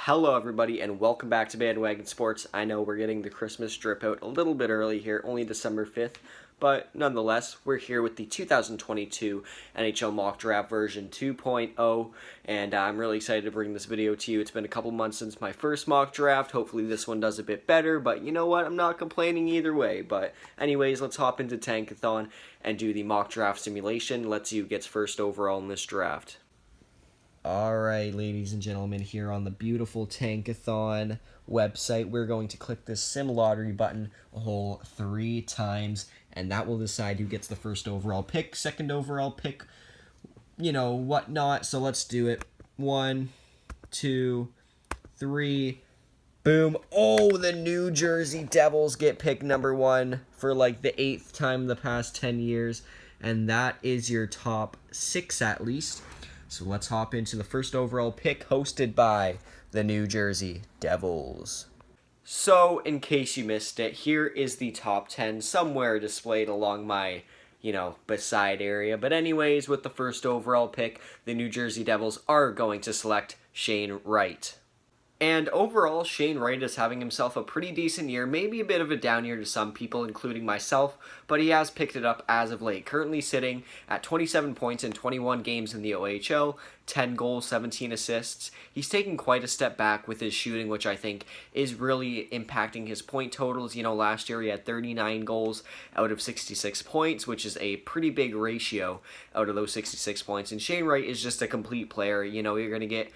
Hello everybody and welcome back to Bandwagon Sports. I know we're getting the Christmas drip out a little bit early here, only December 5th, but nonetheless, we're here with the 2022 NHL Mock Draft version 2.0, and I'm really excited to bring this video to you. It's been a couple months since my first mock draft. Hopefully this one does a bit better, but you know what? I'm not complaining either way. But anyways, let's hop into Tankathon and do the mock draft simulation. Let's see who gets first overall in this draft. Alright, ladies and gentlemen, here on the beautiful Tankathon website, we're going to click this Sim Lottery button a whole 3 times, and that will decide who gets the first overall pick, second overall pick, you know, whatnot. So let's do it. 1, 2, 3, boom. Oh, the New Jersey Devils get pick number 1 for like the 8th time in the past 10 years, and that is your top 6 at least. So let's hop into the first overall pick, hosted by the New Jersey Devils. So, in case you missed it, here is the top 10 somewhere displayed along my, beside area. But anyways, with the first overall pick, the New Jersey Devils are going to select Shane Wright. And overall, Shane Wright is having himself a pretty decent year, maybe a bit of a down year to some people, including myself, but he has picked it up as of late, currently sitting at 27 points in 21 games in the OHL, 10 goals, 17 assists. He's taken quite a step back with his shooting, which I think is really impacting his point totals. Last year he had 39 goals out of 66 points, which is a pretty big ratio out of those 66 points, and Shane Wright is just a complete player. You're going to get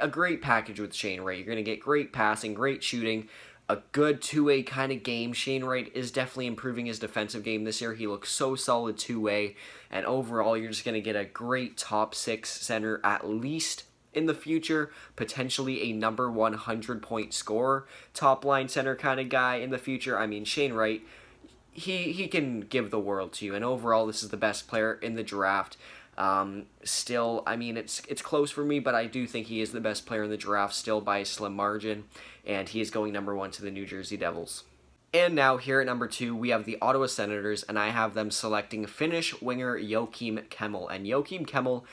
a great package with Shane Wright. You're going to get great passing, great shooting, a good two-way kind of game. Shane Wright is definitely improving his defensive game this year. He looks so solid two-way, and overall you're just going to get a great top 6 center at least in the future, potentially a number 100-point scorer, top-line center kind of guy in the future. I mean, Shane Wright, he can give the world to you, and overall this is the best player in the draft. Still, I mean, it's close for me, but I do think he is the best player in the draft still by a slim margin, and he is going number 1 to the New Jersey Devils. And now, here at number 2, we have the Ottawa Senators, and I have them selecting Finnish winger Joachim Kemmel. And Joachim Kemmel,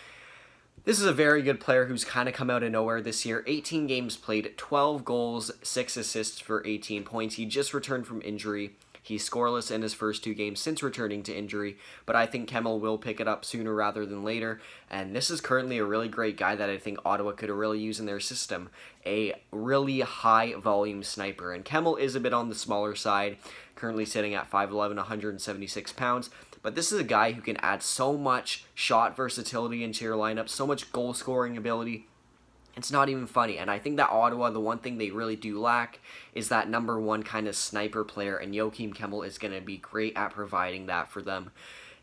this is a very good player who's kind of come out of nowhere this year. 18 games played, 12 goals, 6 assists for 18 points. He just returned from injury. He's scoreless in his first 2 games since returning to injury, but I think Kemmel will pick it up sooner rather than later, and this is currently a really great guy that I think Ottawa could really use in their system, a really high-volume sniper, and Kemmel is a bit on the smaller side, currently sitting at 5'11", 176 pounds, but this is a guy who can add so much shot versatility into your lineup, so much goal-scoring ability. It's not even funny, and I think that Ottawa, the one thing they really do lack is that number 1 kind of sniper player, and Joachim Kemmel is going to be great at providing that for them.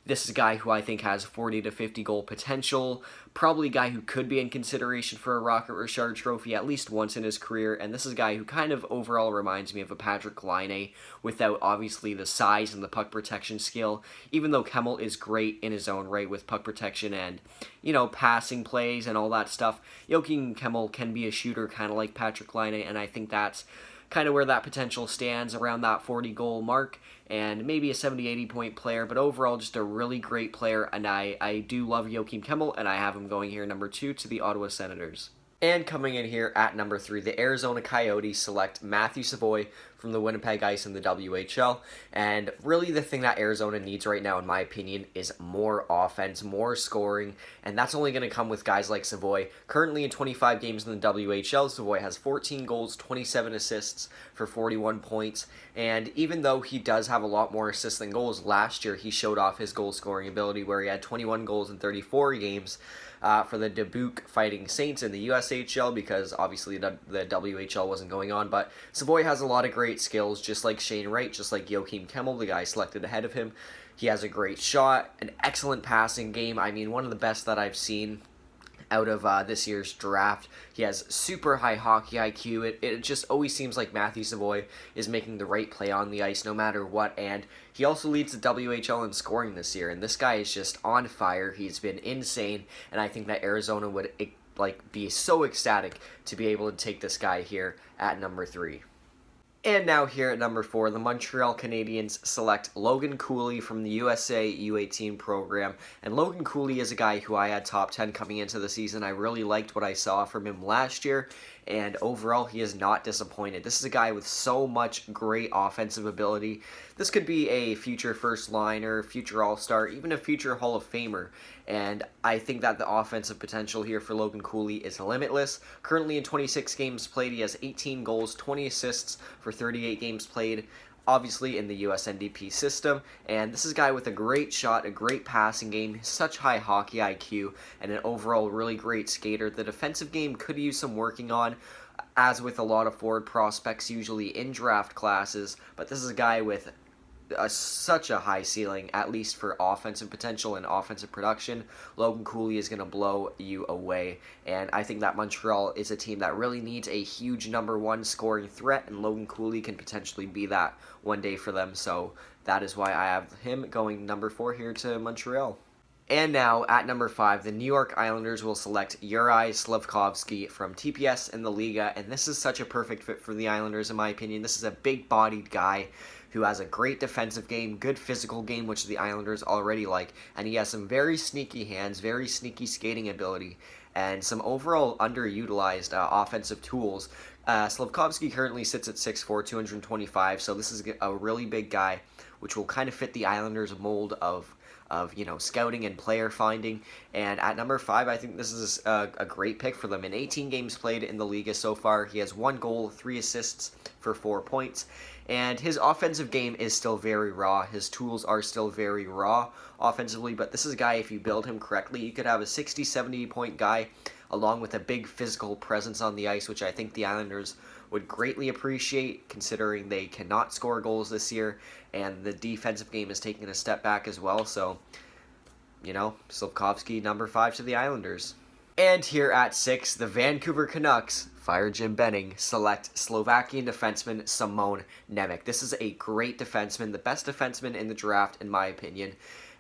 This is a guy who I think has 40 to 50 goal potential, probably a guy who could be in consideration for a Rocket Richard trophy at least once in his career, and this is a guy who kind of overall reminds me of a Patrick Laine without obviously the size and the puck protection skill, even though Kemmel is great in his own right with puck protection and, passing plays and all that stuff. Joachim Kemmel can be a shooter kind of like Patrick Laine, and I think that's kind of where that potential stands, around that 40-goal mark, and maybe a 70-80 point player, but overall just a really great player, and I do love Joachim Kemmel, and I have him going here number 2 to the Ottawa Senators. And coming in here at number 3, the Arizona Coyotes select Matthew Savoie from the Winnipeg Ice in the WHL, and really the thing that Arizona needs right now, in my opinion, is more offense, more scoring, and that's only going to come with guys like Savoie. Currently in 25 games in the WHL, Savoie has 14 goals, 27 assists for 41 points, and even though he does have a lot more assists than goals, last year he showed off his goal-scoring ability where he had 21 goals in 34 games, for the Dubuque Fighting Saints in the USHL, because obviously the WHL wasn't going on, but Savoie has a lot of great skills, just like Shane Wright, just like Joachim Kemmel, the guy selected ahead of him. He has a great shot, an excellent passing game, I mean, one of the best that I've seen out of this year's draft. He has super high hockey IQ. It just always seems like Matthew Savoie is making the right play on the ice no matter what, and he also leads the WHL in scoring this year, and this guy is just on fire. He's been insane, and I think that Arizona would be so ecstatic to be able to take this guy here at number 3. And now here at number 4, the Montreal Canadiens select Logan Cooley from the USA U18 program. And Logan Cooley is a guy who I had top 10 coming into the season. I really liked what I saw from him last year, and overall he is not disappointed. This is a guy with so much great offensive ability. This could be a future first liner, future all-star, even a future Hall of Famer. And I think that the offensive potential here for Logan Cooley is limitless. Currently in 26 games played, he has 18 goals, 20 assists for 38 games played, obviously in the USNDP system. And this is a guy with a great shot, a great passing game, such high hockey IQ, and an overall really great skater. The defensive game could use some working on, as with a lot of forward prospects usually in draft classes, but this is a guy with such a high ceiling, at least for offensive potential and offensive production. Logan Cooley is going to blow you away, and I think that Montreal is a team that really needs a huge number 1 scoring threat, and Logan Cooley can potentially be that one day for them, so that is why I have him going number 4 here to Montreal. And now, at number 5, the New York Islanders will select Yuri Slovkovsky from TPS in the Liga, and this is such a perfect fit for the Islanders, in my opinion. This is a big-bodied guy who has a great defensive game, good physical game, which the Islanders already like, and he has some very sneaky hands, very sneaky skating ability, and some overall underutilized offensive tools. Slovkovsky currently sits at 6'4", 225, so this is a really big guy, which will kind of fit the Islanders' mold of scouting and player finding. And at number 5, I think this is a great pick for them. In 18 games played in the Liga so far, he has 1 goal, 3 assists for 4 points. And his offensive game is still very raw. His tools are still very raw offensively, but this is a guy, if you build him correctly, you could have a 60, 70 point guy along with a big physical presence on the ice, which I think the Islanders would greatly appreciate, considering they cannot score goals this year, and the defensive game is taking a step back as well. So, Slovkovsky, number 5 to the Islanders. And here at 6, the Vancouver Canucks, fire Jim Benning, select Slovakian defenseman Šimon Nemec. This is a great defenseman, the best defenseman in the draft, in my opinion.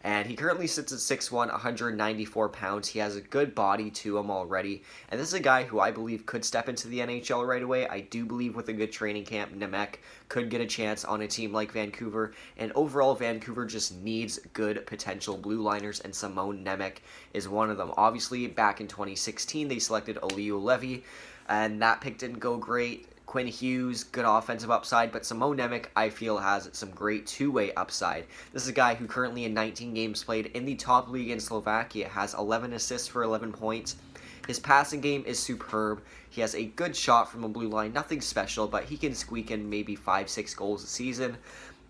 And he currently sits at 6'1", 194 pounds. He has a good body to him already. And this is a guy who I believe could step into the NHL right away. I do believe with a good training camp, Nemec could get a chance on a team like Vancouver. And overall, Vancouver just needs good potential blue liners, and Šimon Nemec is one of them. Obviously, back in 2016, they selected Oliu Levy, and that pick didn't go great. Quinn Hughes, good offensive upside, but Šimon Nemec, I feel, has some great two-way upside. This is a guy who currently in 19 games played in the top league in Slovakia has 11 assists for 11 points. His passing game is superb. He has a good shot from a blue line, nothing special, but he can squeak in maybe 5-6 goals a season.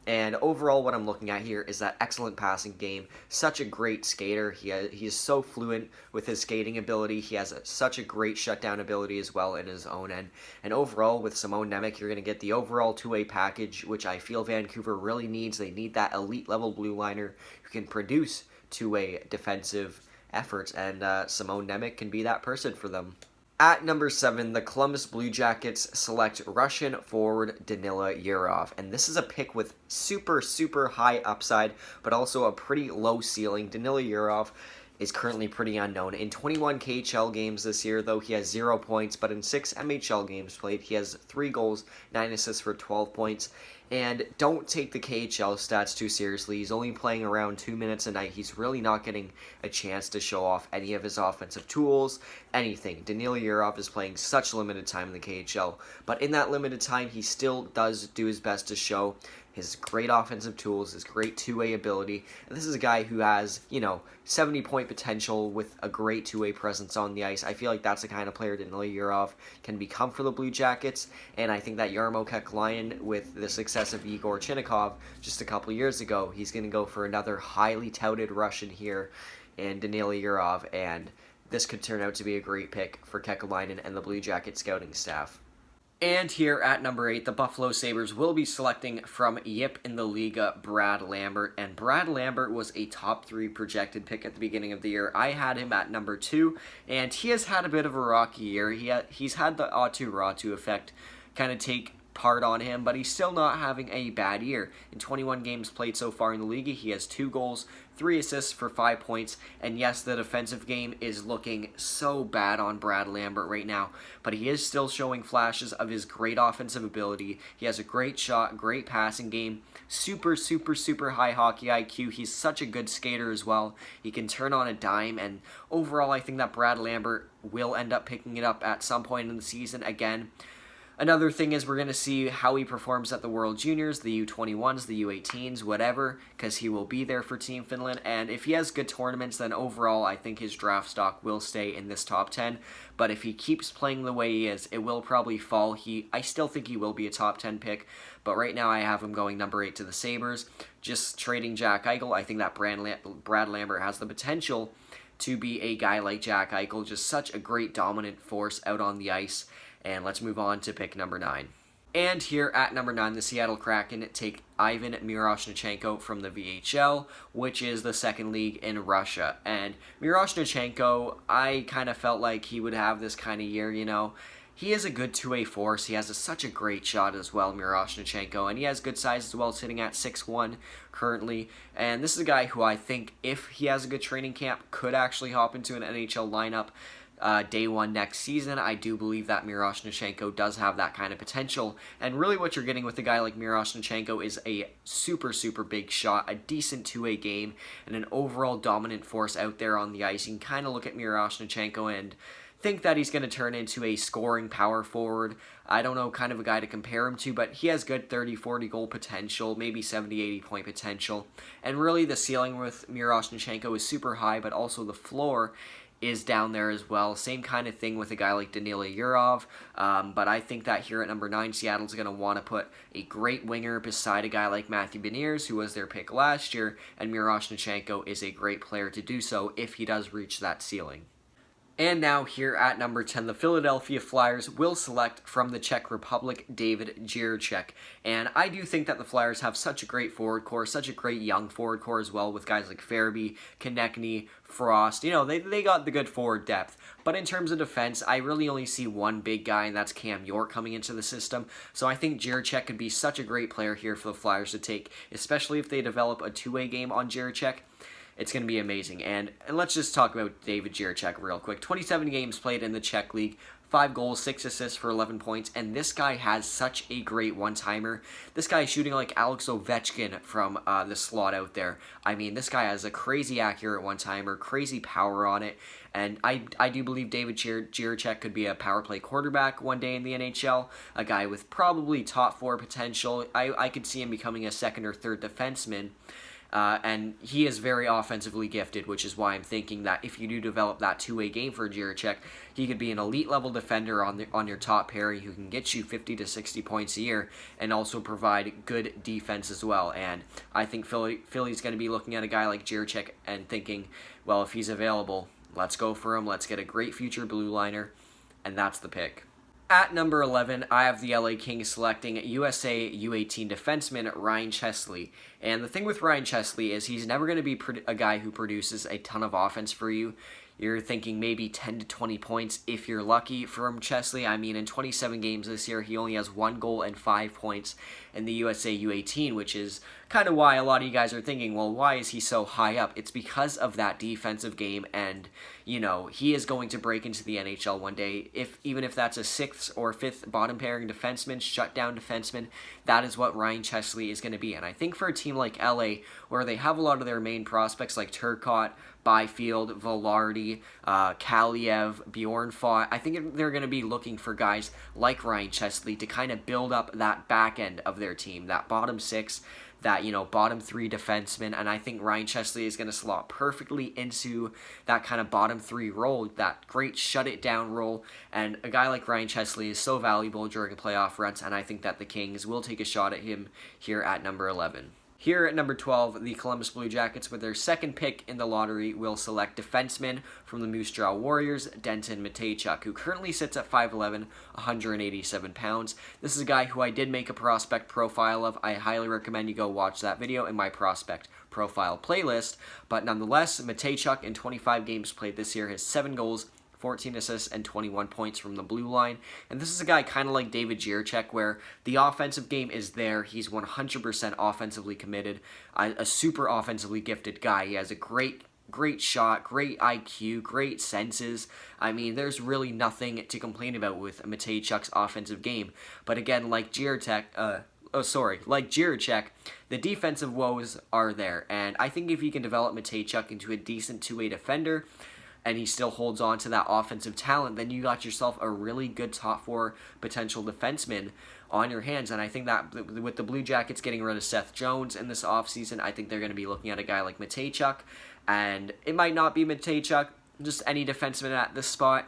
And overall, what I'm looking at here is that excellent passing game. Such a great skater. He is so fluent with his skating ability. He has such a great shutdown ability as well in his own end. And overall, with Šimon Nemec, you're going to get the overall two-way package, which I feel Vancouver really needs. They need that elite-level blue liner who can produce two-way defensive efforts, and Šimon Nemec can be that person for them. At number 7, the Columbus Blue Jackets select Russian forward Danila Yurov, and this is a pick with super high upside, but also a pretty low ceiling. Danila Yurov is currently pretty unknown. In 21 KHL games this year, though, he has 0 points, but in 6 MHL games played, he has 3 goals, 9 assists for 12 points. And don't take the KHL stats too seriously. He's only playing around 2 minutes a night. He's really not getting a chance to show off any of his offensive tools, anything. Danila Yurov is playing such limited time in the KHL, but in that limited time, he still does do his best to show his great offensive tools, his great two-way ability. And this is a guy who has, 70-point potential with a great two-way presence on the ice. I feel like that's the kind of player Danila Yurov can become for the Blue Jackets, and I think that Jarmo Kekalainen, with the success of Igor Chinnikov just a couple years ago, he's going to go for another highly touted Russian here in Danila Yurov, and this could turn out to be a great pick for Kekalainen and the Blue Jacket scouting staff. And here at number 8, the Buffalo Sabres will be selecting from Yip in the Liga, Brad Lambert. And Brad Lambert was a top 3 projected pick at the beginning of the year. I had him at number 2, and he has had a bit of a rocky year. He's had the Aatu Ratu effect kind of take part on him, but he's still not having a bad year. In 21 games played so far in the league, he has 2 goals, 3 assists for 5 points, and yes, the defensive game is looking so bad on Brad Lambert right now, but he is still showing flashes of his great offensive ability. He has a great shot, great passing game, super high hockey IQ. He's such a good skater as well. He can turn on a dime, and overall I think that Brad Lambert will end up picking it up at some point in the season again. Another thing is we're going to see how he performs at the World Juniors, the U21s, the U18s, whatever, because he will be there for Team Finland, and if he has good tournaments, then overall I think his draft stock will stay in this top 10, but if he keeps playing the way he is, it will probably fall. I still think he will be a top 10 pick, but right now I have him going number 8 to the Sabres. Just trading Jack Eichel, I think that Brad Lambert has the potential to be a guy like Jack Eichel, just such a great dominant force out on the ice. And let's move on to pick number 9. And here at number 9, the Seattle Kraken take Ivan Miurashinchenko from the VHL, which is the second league in Russia. And Miurashinchenko, I kind of felt like he would have this kind of year, you know. He is a good two-way force. He has such a great shot as well, Miurashinchenko, and he has good size as well, sitting at 6'1" currently. And this is a guy who I think, if he has a good training camp, could actually hop into an NHL lineup day one next season. I do believe that Miurashinchenko does have that kind of potential, and really what you're getting with a guy like Miurashinchenko is a super big shot, a decent two-way game, and an overall dominant force out there on the ice. You can kind of look at Miurashinchenko and think that he's going to turn into a scoring power forward. I don't know kind of a guy to compare him to, but he has good 30-40 goal potential, maybe 70-80 point potential, and really the ceiling with Miurashinchenko is super high, but also the floor is down there as well. Same kind of thing with a guy like Danila Yurov, but I think that here at number 9, Seattle's going to want to put a great winger beside a guy like Matthew Beniers, who was their pick last year, and Miurashinchenko is a great player to do so if he does reach that ceiling. And now here at number 10, the Philadelphia Flyers will select from the Czech Republic David Jiricek. And I do think that the Flyers have such a great forward core, such a great young forward core as well, with guys like Farabee, Konechny, Frost. You know, they got the good forward depth. But in terms of defense, I really only see one big guy, and that's Cam York coming into the system. So I think Jiricek could be such a great player here for the Flyers to take, especially if they develop a two-way game on Jiricek. It's going to be amazing. And let's just talk about David Jiricek real quick. 27 games played in the Czech League, 5 goals, 6 assists for 11 points, and this guy has such a great one-timer. This guy is shooting like Alex Ovechkin from the slot out there. I mean, this guy has a crazy accurate one-timer, crazy power on it, and I do believe David Jiricek could be a power play quarterback one day in the NHL, a guy with probably top 4 potential. I could see him becoming a second or third defenseman. And he is very offensively gifted, which is why I'm thinking that if you do develop that two-way game for Jiricek, he could be an elite-level defender on your top pairing who can get you 50 to 60 points a year and also provide good defense as well. And I think Philly's going to be looking at a guy like Jiricek and thinking, well, if he's available, let's go for him. Let's get a great future blue liner, and that's the pick. At number 11, I have the LA Kings selecting USA U18 defenseman Ryan Chesley. And the thing with Ryan Chesley is he's never going to be a guy who produces a ton of offense for you. You're thinking maybe 10 to 20 points if you're lucky from Chesley. I mean, in 27 games this year, he only has 1 goal and 5 points in the USA U18, which is kind of why a lot of you guys are thinking, well, why is he so high up? It's because of that defensive game, and, you know, he is going to break into the NHL one day. Even if that's a 6th or 5th bottom pairing defenseman, shutdown defenseman, that is what Ryan Chesley is going to be. And I think for a team like LA, where they have a lot of their main prospects like Turcotte, Byfield, Velarde, Kaliev, Bjorn Fott, I think they're going to be looking for guys like Ryan Chesley to kind of build up that back end of their team, that bottom 6, that, you know, bottom 3 defensemen, and I think Ryan Chesley is going to slot perfectly into that kind of bottom 3 role, that great shut-it-down role, and a guy like Ryan Chesley is so valuable during playoff runs, and I think that the Kings will take a shot at him here at number 11. Here at number 12, the Columbus Blue Jackets, with their second pick in the lottery, will select defenseman from the Moose Jaw Warriors, Denton Mateychuk, who currently sits at 5'11", 187 pounds. This is a guy who I did make a prospect profile of. I highly recommend you go watch that video in my prospect profile playlist. But nonetheless, Mateychuk, in 25 games played this year, has 7 goals, 14 assists, and 21 points from the blue line. And this is a guy kind of like David Jiricek, where the offensive game is there. He's 100% offensively committed, a super offensively gifted guy. He has a great shot, great IQ, great senses. I mean, there's really nothing to complain about with Matejchuk's offensive game. But again, like Jiricek, the defensive woes are there. And I think if you can develop Matejchuk into a decent two-way defender, and he still holds on to that offensive talent, then you got yourself a really good top four potential defenseman on your hands. And I think that with the Blue Jackets getting rid of Seth Jones in this offseason, I think they're going to be looking at a guy like Matejchuk. And it might not be Matejchuk, just any defenseman at this spot,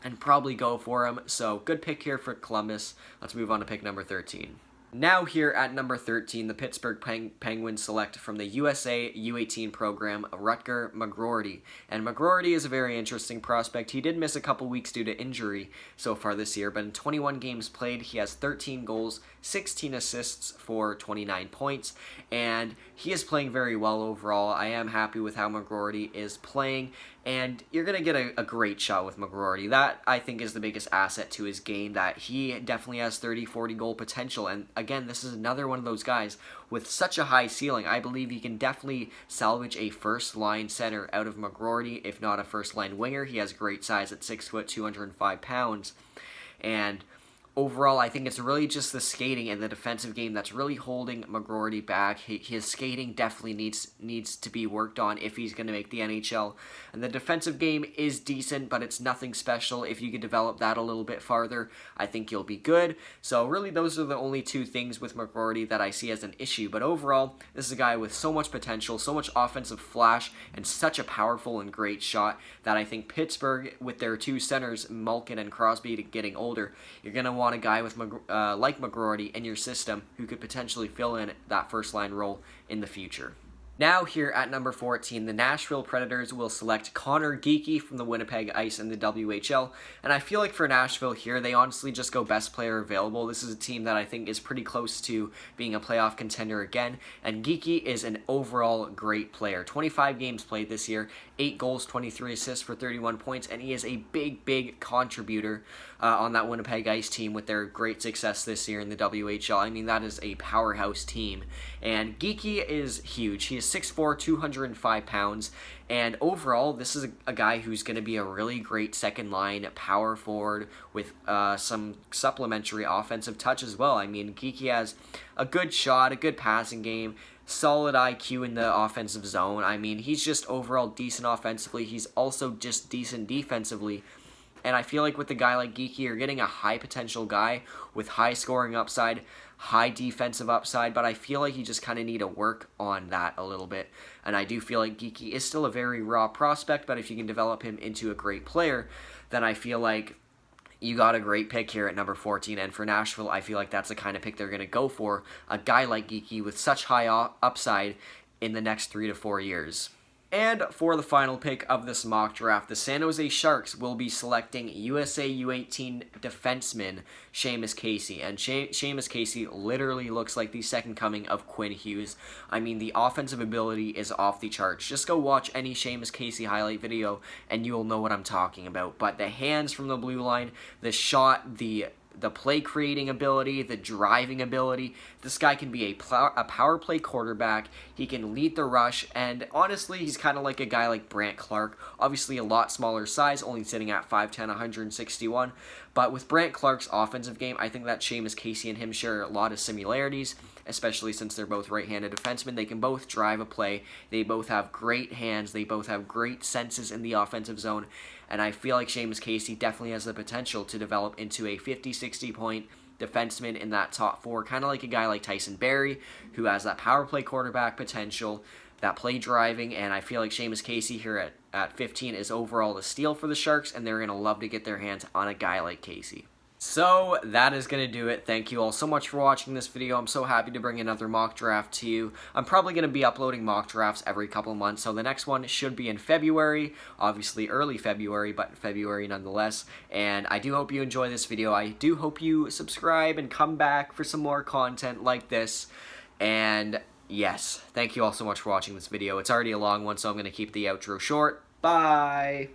and probably go for him. So good pick here for Columbus. Let's move on to pick number 13. Now here at number 13, the Pittsburgh Penguins select from the USA U18 program, Rutger McGrory. And McGrory is a very interesting prospect. He did miss a couple weeks due to injury so far this year, but in 21 games played, he has 13 goals, 16 assists for 29 points, and he is playing very well overall. I am happy with how McGrory is playing, and you're going to get a great shot with McGrory. That, I think, is the biggest asset to his game, that he definitely has 30-40 goal potential. And again, this is another one of those guys with such a high ceiling. I believe he can definitely salvage a first-line center out of McGrory, if not a first-line winger. He has great size at 6 foot, 205 pounds. And overall, I think it's really just the skating and the defensive game that's really holding McGrory back. His skating definitely needs to be worked on if he's going to make the NHL. And the defensive game is decent, but it's nothing special. If you could develop that a little bit farther, I think you'll be good. So really, those are the only two things with McGrory that I see as an issue. But overall, this is a guy with so much potential, so much offensive flash, and such a powerful and great shot that I think Pittsburgh, with their two centers, Malkin and Crosby, getting older, you're going to want a guy with like McGrory in your system who could potentially fill in that first line role in the future. Now here at number 14, the Nashville Predators will select Connor Geekie from the Winnipeg Ice in the WHL. And I feel like for Nashville here, they honestly just go best player available. This is a team that I think is pretty close to being a playoff contender again. And Geekie is an overall great player. 25 games played this year, 8 goals, 23 assists for 31 points, and he is a big contributor on that Winnipeg Ice team with their great success this year in the WHL. I mean, that is a powerhouse team. And Geekie is huge. He is 6'4", 205 pounds, and overall, this is a guy who's going to be a really great second-line power forward with some supplementary offensive touch as well. I mean, Geekie has a good shot, a good passing game, solid IQ in the offensive zone. I mean, he's just overall decent offensively. He's also just decent defensively. And I feel like with a guy like Geekie, you're getting a high-potential guy with high scoring upside, high defensive upside, but I feel like you just kind of need to work on that a little bit. And I do feel like Geekie is still a very raw prospect, but if you can develop him into a great player, then I feel like you got a great pick here at number 14. And for Nashville, I feel like that's the kind of pick they're going to go for, a guy like Geekie with such high upside in the next 3 to 4 years. And for the final pick of this mock draft, the San Jose Sharks will be selecting USA U18 defenseman Sheamus Casey. And Sheamus Casey literally looks like the second coming of Quinn Hughes. I mean, the offensive ability is off the charts. Just go watch any Sheamus Casey highlight video and you'll know what I'm talking about. But the hands from the blue line, the shot, the play-creating ability, the driving ability. This guy can be a power play quarterback. He can lead the rush, and honestly, he's kind of like a guy like Brandt Clarke. Obviously, a lot smaller size, only sitting at 5'10", 161. But with Brandt Clarke's offensive game, I think that Sheamus Casey and him share a lot of similarities, especially since they're both right-handed defensemen. They can both drive a play. They both have great hands. They both have great senses in the offensive zone. And I feel like Sheamus Casey definitely has the potential to develop into a 50-60 point defenseman in that top four, kind of like a guy like Tyson Barrie, who has that power play quarterback potential, that play driving, and I feel like Sheamus Casey here at 15 is overall the steal for the Sharks, and they're going to love to get their hands on a guy like Casey. So that is going to do it. Thank you all so much for watching this video. I'm so happy to bring another mock draft to you. I'm probably going to be uploading mock drafts every couple months, so the next one should be in February, obviously early February, but February nonetheless. And I do hope you enjoy this video. I do hope you subscribe and come back for some more content like this. And yes, thank you all so much for watching this video. It's already a long one, so I'm going to keep the outro short. Bye!